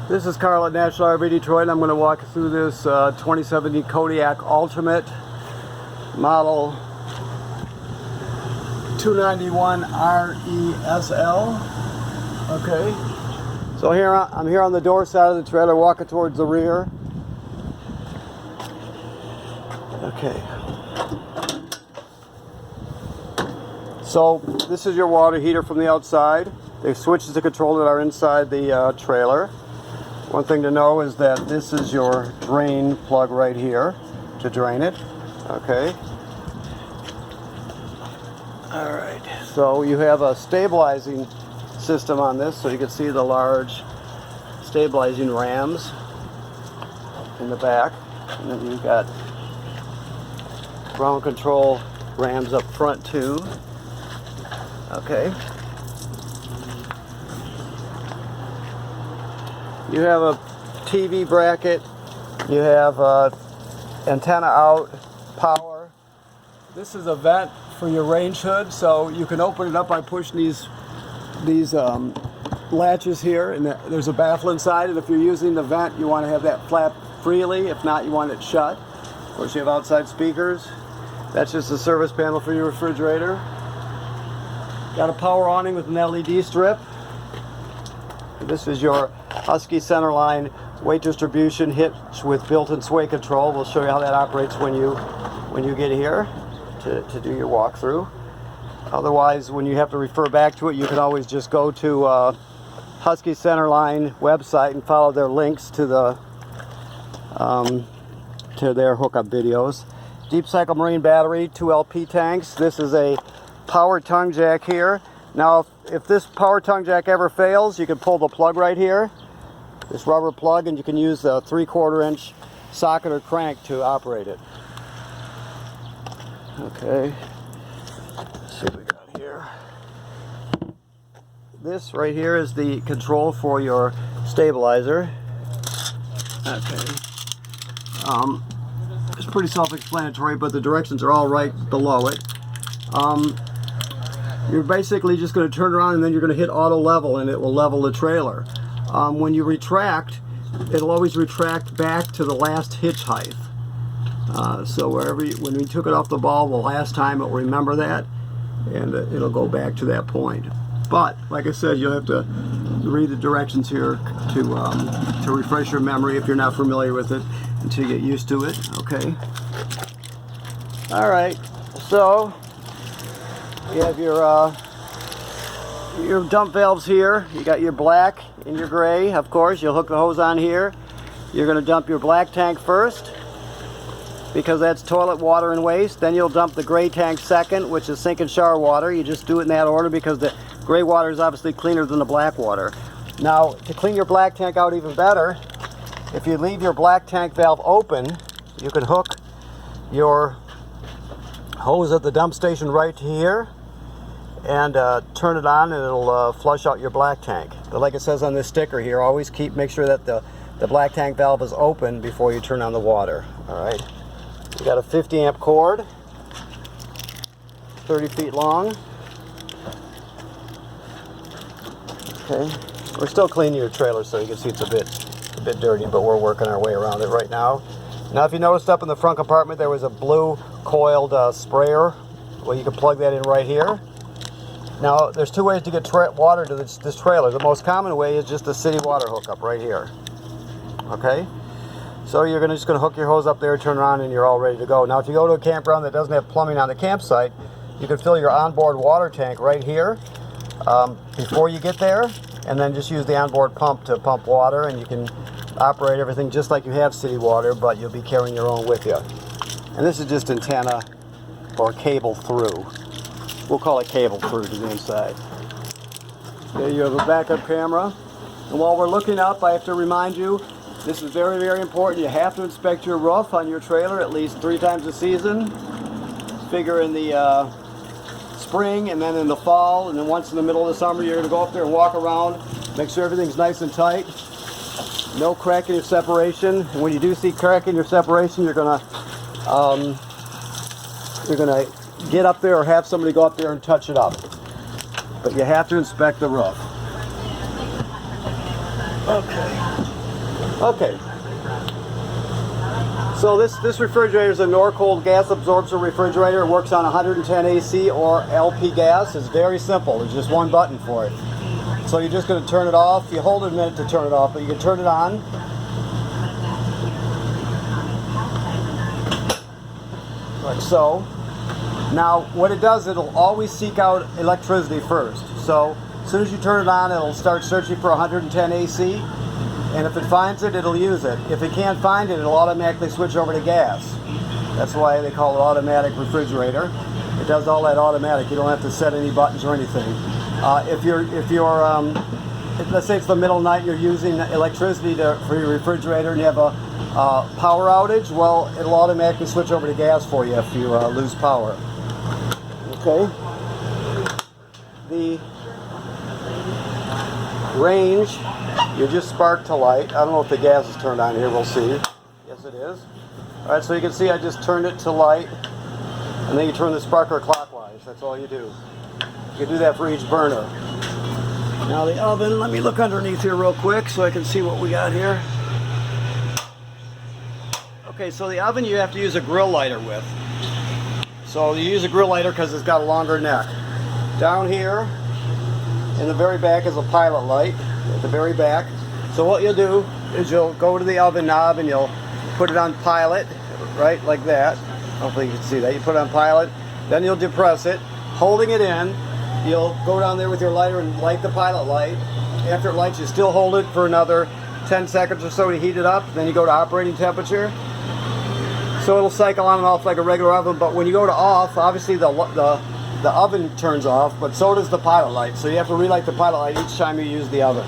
This is Carl at National RV Detroit. I'm going to walk you through this 2017 Kodiak Ultimate model 291 RESL. Okay. So here I'm here on the door side of the trailer, walking towards the rear. Okay. So this is your water heater from the outside. They switches to control that are inside the trailer. One thing to know is that this is your drain plug right here to drain it. Okay. All right. So you have a stabilizing system on this, so you can see the large stabilizing rams in the back, and then you've got ground control rams up front too. Okay. You have a TV bracket, you have antenna out, power. This is a vent for your range hood, so you can open it up by pushing these latches here, and there's a baffle inside, and if you're using the vent, you want to have that flap freely. If not, you want it shut. Of course, you have outside speakers. That's just a service panel for your refrigerator. Got a power awning with an LED strip. This is your Husky centerline weight distribution hitch with built-in sway control. We'll show you how that operates when you get here to do your walkthrough. Otherwise, when you have to refer back to it, you can always just go to Husky centerline website and follow their links to their hookup videos. Deep cycle marine battery, 2 LP tanks. This is a power tongue jack here. Now, if this power tongue jack ever fails, you can pull the plug right here, this rubber plug, and you can use a 3/4 inch socket or crank to operate it. Okay, let's see what we got here. This right here is the control for your stabilizer. Okay. It's pretty self-explanatory, but the directions are all right below it. You're basically just going to turn around and then you're going to hit auto level and it will level the trailer. When you retract, it'll always retract back to the last hitch height. So when we took it off the ball the last time, it'll remember that and it'll go back to that point. But like I said, you'll have to read the directions here to refresh your memory if you're not familiar with it until you get used to it. Okay. All right. So you have your dump valves here. You got your black and your gray. Of course, you'll hook the hose on here. You're going to dump your black tank first because that's toilet water and waste. Then you'll dump the gray tank second, which is sink and shower water. You just do it in that order because the gray water is obviously cleaner than the black water. Now, to clean your black tank out even better, if you leave your black tank valve open, you can hook your hose at the dump station right here and turn it on, and it'll flush out your black tank. But like it says on this sticker here, always make sure that the black tank valve is open before you turn on the water. All right. You got a 50 amp cord, 30 feet long. Okay. We're still cleaning your trailer, so you can see it's a bit dirty, but we're working our way around it right now. Now, if you noticed up in the front compartment, there was a blue coiled sprayer. Well, you can plug that in right here. Now, there's two ways to get water to this trailer. The most common way is just a city water hookup right here. Okay? So you're just going to hook your hose up there, turn around, and you're all ready to go. Now, if you go to a campground that doesn't have plumbing on the campsite, you can fill your onboard water tank right here before you get there, and then just use the onboard pump to pump water, and you can operate everything just like you have city water, but you'll be carrying your own with you. And this is just antenna or cable through. We'll call it cable through to the inside. There you have a backup camera. And while we're looking up, I have to remind you, this is very, very important. You have to inspect your roof on your trailer at least 3 times a season. Figure in the spring and then in the fall, and then once in the middle of the summer, you're going to go up there and walk around, make sure everything's nice and tight. No crack in your separation. And when you do see crack in your separation, you're gonna get up there or have somebody go up there and touch it up. But you have to inspect the roof. Okay. Okay. So this refrigerator is a Norcold gas absorption refrigerator. It works on 110 AC or LP gas. It's very simple. There's just one button for it. So you're just going to turn it off. You hold it a minute to turn it off, but you can turn it on. Like so. Now what it does, it'll always seek out electricity first. So as soon as you turn it on, it'll start searching for 110 AC. And if it finds it, it'll use it. If it can't find it, it'll automatically switch over to gas. That's why they call it automatic refrigerator. It does all that automatic. You don't have to set any buttons or anything. If you're let's say it's the middle of the night, you're using electricity for your refrigerator and you have a power outage, well, it'll automatically switch over to gas for you if you lose power. Okay. The range, you just spark to light. I don't know if the gas is turned on here, we'll see. Yes, it is. Alright, so you can see I just turned it to light, and then you turn the sparker clockwise. That's all you do. You can do that for each burner. Now the oven, let me look underneath here real quick so I can see what we got here. Okay, so the oven you have to use a grill lighter with. So you use a grill lighter because it's got a longer neck. Down here, in the very back is a pilot light. At the very back. So what you'll do is you'll go to the oven knob and you'll put it on pilot, right, like that. Hopefully you can see that. You put it on pilot, then you'll depress it, holding it in. You'll go down there with your lighter and light the pilot light. After it lights, you still hold it for another 10 seconds or so to heat it up. Then you go to operating temperature. So it'll cycle on and off like a regular oven, but when you go to off, obviously the oven turns off, but so does the pilot light. So you have to relight the pilot light each time you use the oven.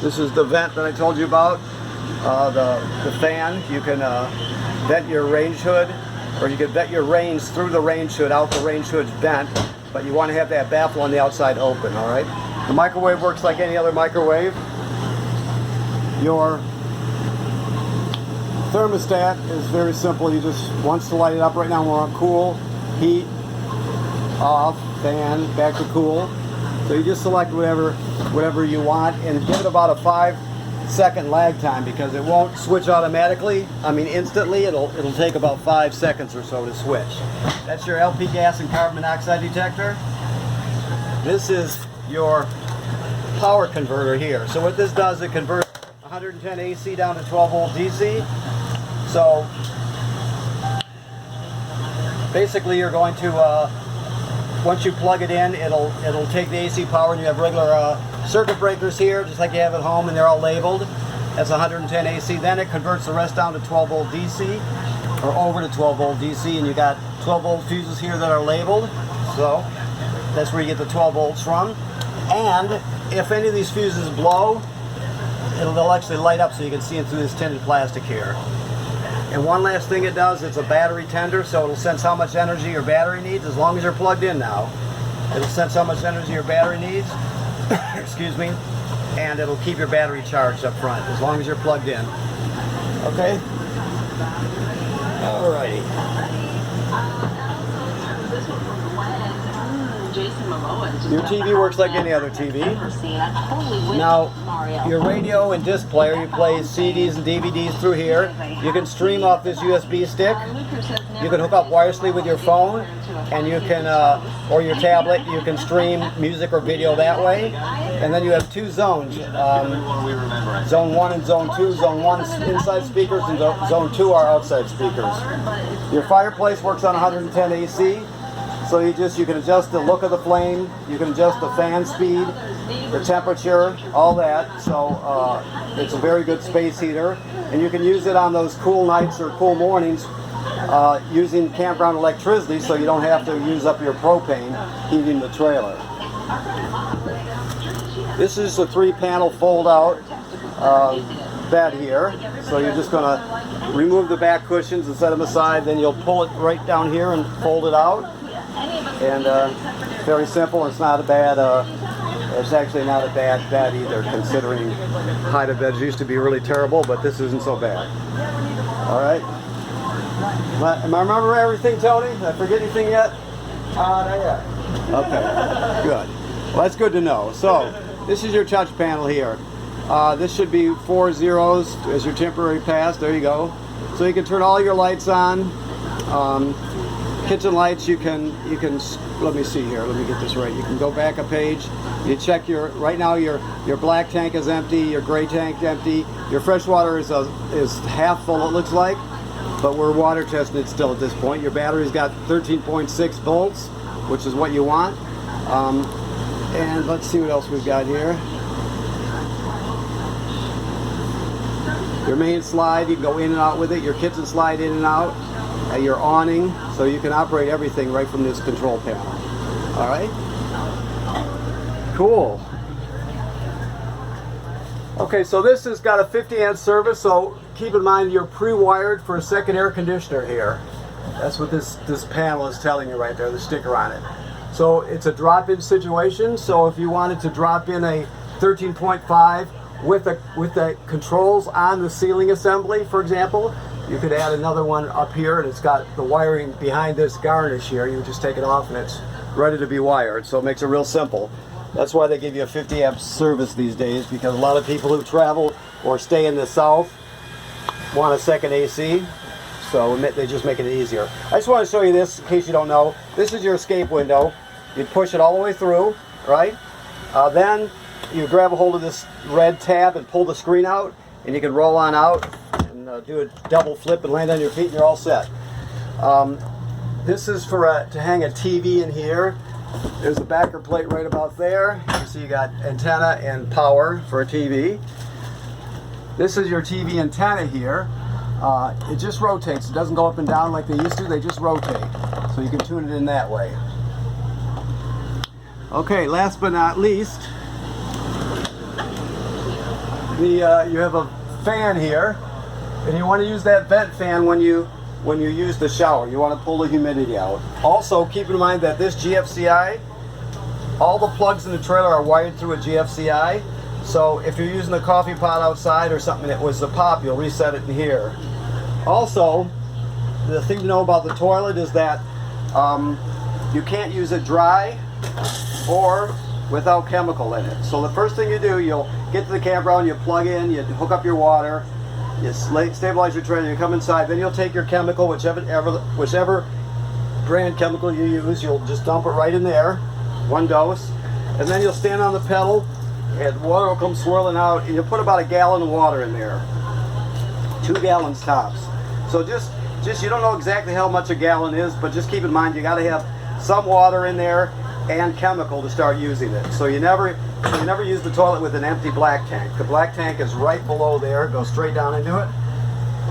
This is the vent that I told you about, the fan. You can vent your range hood, or you can vent your range through the range hood, out the range hood's vent, but you want to have that baffle on the outside open, all right? The microwave works like any other microwave. Your thermostat is very simple. You just, once to light it up, right now we're on cool, heat, off, fan, back to cool. So you just select whatever you want and give it about a 5-second lag time because it won't switch automatically. I mean instantly. It'll take about 5 seconds or so to switch. That's your LP gas and carbon monoxide detector. This is your power converter here. So what this does, it converts 110 AC down to 12 volt DC. So basically you're going to once you plug it in, it'll take the AC power, and you have regular circuit breakers here, just like you have at home, and they're all labeled. That's 110 AC. Then it converts the rest down to 12 volt DC, or over to 12 volt DC, and you got 12 volt fuses here that are labeled. So that's where you get the 12 volts from. And if any of these fuses blow, they'll actually light up so you can see it through this tinted plastic here. And one last thing it does, it's a battery tender, so it'll sense how much energy your battery needs as long as you're plugged in now. It'll sense how much energy your battery needs, excuse me, and it'll keep your battery charged up front as long as you're plugged in. Okay? Alrighty. Your TV works like any other TV. Now, your radio and disc player, you play CDs and DVDs through here. You can stream off this USB stick. You can hook up wirelessly with your phone, and you can, or your tablet, you can stream music or video that way. And then you have two zones, Zone 1 and Zone 2. Zone 1 is inside speakers, and Zone 2 are outside speakers. Your fireplace works on 110 AC. So you can adjust the look of the flame, you can adjust the fan speed, the temperature, all that. So it's a very good space heater, and you can use it on those cool nights or cool mornings using campground electricity, so you don't have to use up your propane heating the trailer. This is a 3-panel fold-out bed here. So you're just going to remove the back cushions and set them aside, then you'll pull it right down here and fold it out. And very simple. It's not a bad. It's actually not a bad bed either, considering height of beds used to be really terrible, but this isn't so bad. All right. Am I remembering everything, Tony? Did I forget anything yet? Not yet. Okay. Good. Well, that's good to know. So this is your touch panel here. This should be 4 zeros as your temporary pass. There you go. So you can turn all your lights on. Kitchen lights, you can, let me see here, let me get this right. You can go back a page. You check right now your black tank is empty, your gray tank empty. Your fresh water is half full, it looks like, but we're water testing it still at this point. Your battery's got 13.6 volts, which is what you want. And let's see what else we've got here. Your main slide, you can go in and out with it. Your kitchen slide in and out. Your awning, so you can operate everything right from this control panel. All right? Cool. Okay, so this has got a 50 amp service, so keep in mind you're pre-wired for a second air conditioner here. That's what this panel is telling you right there, the sticker on it. So it's a drop-in situation, so if you wanted to drop in a 13.5 with the controls on the ceiling assembly, for example, you could add another one up here, and it's got the wiring behind this garnish here. You just take it off and it's ready to be wired, so it makes it real simple. That's why they give you a 50 amp service these days, because a lot of people who travel or stay in the south want a second AC, so they just make it easier. I just want to show you this in case you don't know. This is your escape window. You push it all the way through, right? Then you grab a hold of this red tab and pull the screen out, and you can roll on out and do a double flip and land on your feet, and you're all set. This is for to hang a TV in here. There's a backer plate right about there. You see you got antenna and power for a TV. This is your TV antenna here. It just rotates. It doesn't go up and down like they used to. They just rotate. So you can tune it in that way. Okay, last but not least, you have a fan here, and you want to use that vent fan when you use the shower. You want to pull the humidity out. Also, keep in mind that this GFCI, all the plugs in the trailer are wired through a GFCI. So if you're using the coffee pot outside or something that was the pop, you'll reset it in here. Also, the thing to know about the toilet is that you can't use it dry or without chemical in it. So the first thing you do, you'll get to the campground, you plug in, you hook up your water, you stabilize your trailer, you come inside, then you'll take your chemical, whichever brand chemical you use, you'll just dump it right in there, one dose, and then you'll stand on the pedal, and water will come swirling out, and you'll put about 1 gallon of water in there. 2 gallons tops. So just you don't know exactly how much a gallon is, but just keep in mind you got to have some water in there and chemical to start using it. So you never use the toilet with an empty black tank. The black tank is right below there, go straight down into it.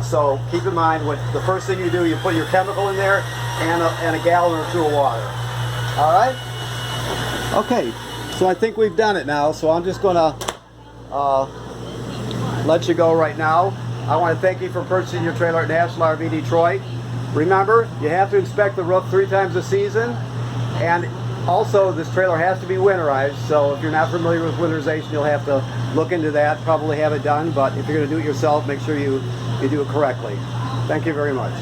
So keep in mind, the first thing you do, you put your chemical in there and a gallon or 2 of water. All right? Okay, so I think we've done it now, so I'm just gonna let you go right now. I want to thank you for purchasing your trailer at National RV Detroit. Remember, you have to inspect the roof 3 times a season, and also this trailer has to be winterized, so if you're not familiar with winterization, you'll have to look into that, probably have it done, but if you're going to do it yourself, make sure you do it correctly. Thank you very much.